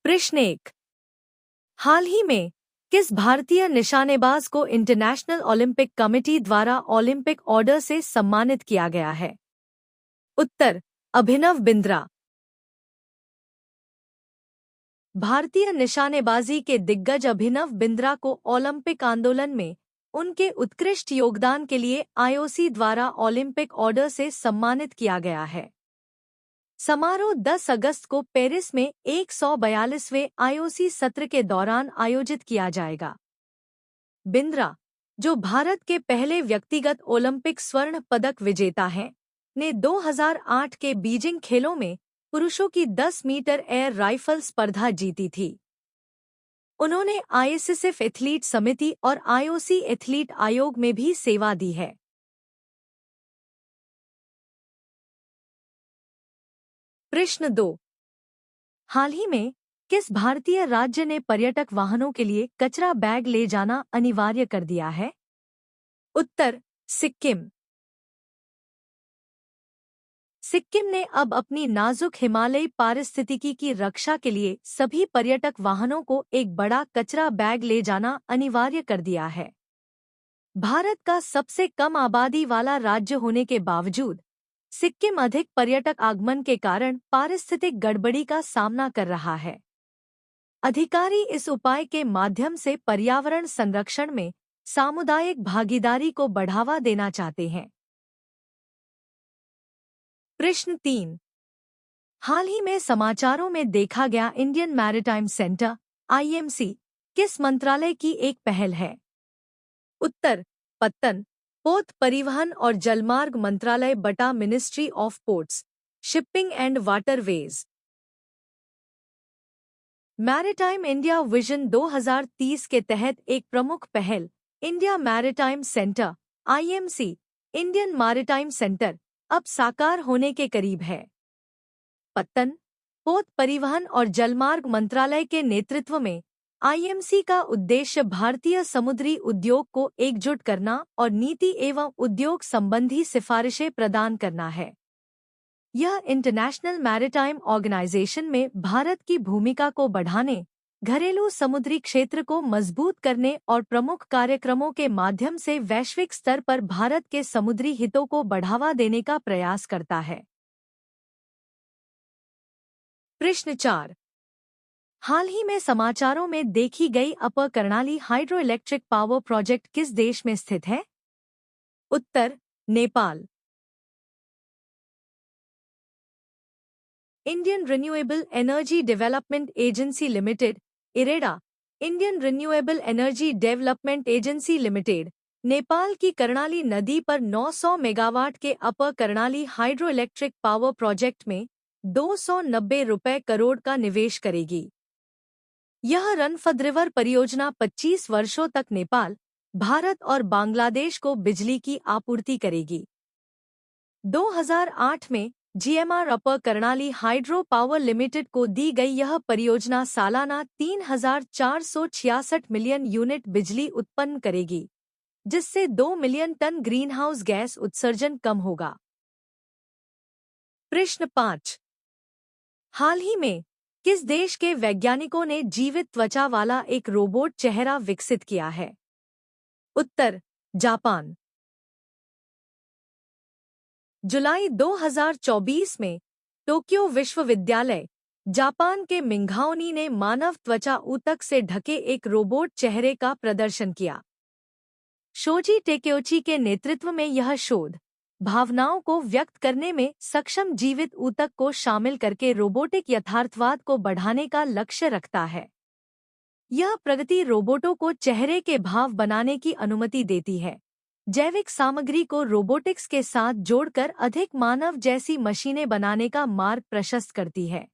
प्रश्न 1। हाल ही में किस भारतीय निशानेबाज को इंटरनेशनल ओलंपिक कमेटी द्वारा ओलंपिक ऑर्डर से सम्मानित किया गया है? उत्तर: अभिनव बिंद्रा। भारतीय निशानेबाजी के दिग्गज अभिनव बिंद्रा को ओलंपिक आंदोलन में उनके उत्कृष्ट योगदान के लिए आईओसी द्वारा ओलंपिक ऑर्डर से सम्मानित किया गया है। समारोह 10 अगस्त को पेरिस में 142वें आईओसी सत्र के दौरान आयोजित किया जाएगा। बिंद्रा, जो भारत के पहले व्यक्तिगत ओलंपिक स्वर्ण पदक विजेता हैं, ने 2008 के बीजिंग खेलों में पुरुषों की 10 मीटर एयर राइफल स्पर्धा जीती थी। उन्होंने आईएसएसएफ एथलीट समिति और आईओसी एथलीट आयोग में भी सेवा दी है। प्रश्न 2। हाल ही में किस भारतीय राज्य ने पर्यटक वाहनों के लिए कचरा बैग ले जाना अनिवार्य कर दिया है? उत्तर: सिक्किम। सिक्किम ने अब अपनी नाजुक हिमालयी पारिस्थितिकी की रक्षा के लिए सभी पर्यटक वाहनों को एक बड़ा कचरा बैग ले जाना अनिवार्य कर दिया है। भारत का सबसे कम आबादी वाला राज्य होने के बावजूद सिक्किम अधिक पर्यटक आगमन के कारण पारिस्थितिक गड़बड़ी का सामना कर रहा है। अधिकारी इस उपाय के माध्यम से पर्यावरण संरक्षण में सामुदायिक भागीदारी को बढ़ावा देना चाहते हैं। प्रश्न 3। हाल ही में समाचारों में देखा गया इंडियन मैरीटाइम सेंटर (आईएमसी) किस मंत्रालय की एक पहल है? उत्तर: पत्तन, पोत परिवहन और जलमार्ग मंत्रालय बटा ministry of ports, shipping and waterways. Maritime India vision 2030 के तहत एक प्रमुख पहल India maritime centre (IMC) Indian maritime centre अब साकार होने के करीब है। पत्तन, पोत परिवहन और जलमार्ग मंत्रालय के नेतृत्व में आईएमसी का उद्देश्य भारतीय समुद्री उद्योग को एकजुट करना और नीति एवं उद्योग संबंधी सिफारिशें प्रदान करना है। यह इंटरनेशनल मैरीटाइम ऑर्गेनाइजेशन में भारत की भूमिका को बढ़ाने, घरेलू समुद्री क्षेत्र को मजबूत करने और प्रमुख कार्यक्रमों के माध्यम से वैश्विक स्तर पर भारत के समुद्री हितों को बढ़ावा देने का प्रयास करता है। प्रश्न 4। हाल ही में समाचारों में देखी गई upper Karnali hydro electric power project किस देश में स्थित है? उत्तर: Nepal. Indian renewable energy development agency limited (इरेडा), Indian renewable energy development agency limited, Nepal की कर्णाली नदी पर 900 मेगावाट के upper Karnali hydro electric power project में 290 रुपये करोड़ का निवेश करेगी। यह रनफद-रिवर परियोजना 25 वर्षों तक नेपाल, भारत और बांग्लादेश को बिजली की आपूर्ति करेगी। 2008 में जीएमआर अपर कर्णाली हाइड्रो पावर लिमिटेड को दी गई यह परियोजना सालाना 3,466 मिलियन यूनिट बिजली उत्पन्न करेगी, जिससे 2 मिलियन टन ग्रीनहाउस गैस उत्सर्जन कम होगा। प्रश्न 5। हाल ही में किस देश के वैज्ञानिकों ने जीवित त्वचा वाला एक रोबोट चेहरा विकसित किया है? उत्तर: जापान। जुलाई 2024 में टोक्यो विश्वविद्यालय, जापान के मिंघाओनी ने मानव त्वचा ऊतक से ढके एक रोबोट चेहरे का प्रदर्शन किया। शोजी टेकेउची के नेतृत्व में यह शोध भावनाओं को व्यक्त करने में सक्षम जीवित ऊतक को शामिल करके रोबोटिक यथार्थवाद को बढ़ाने का लक्ष्य रखता है। यह प्रगति रोबोटों को चेहरे के भाव बनाने की अनुमति देती है, जैविक सामग्री को रोबोटिक्स के साथ जोड़कर अधिक मानव जैसी मशीनें बनाने का मार्ग प्रशस्त करती है।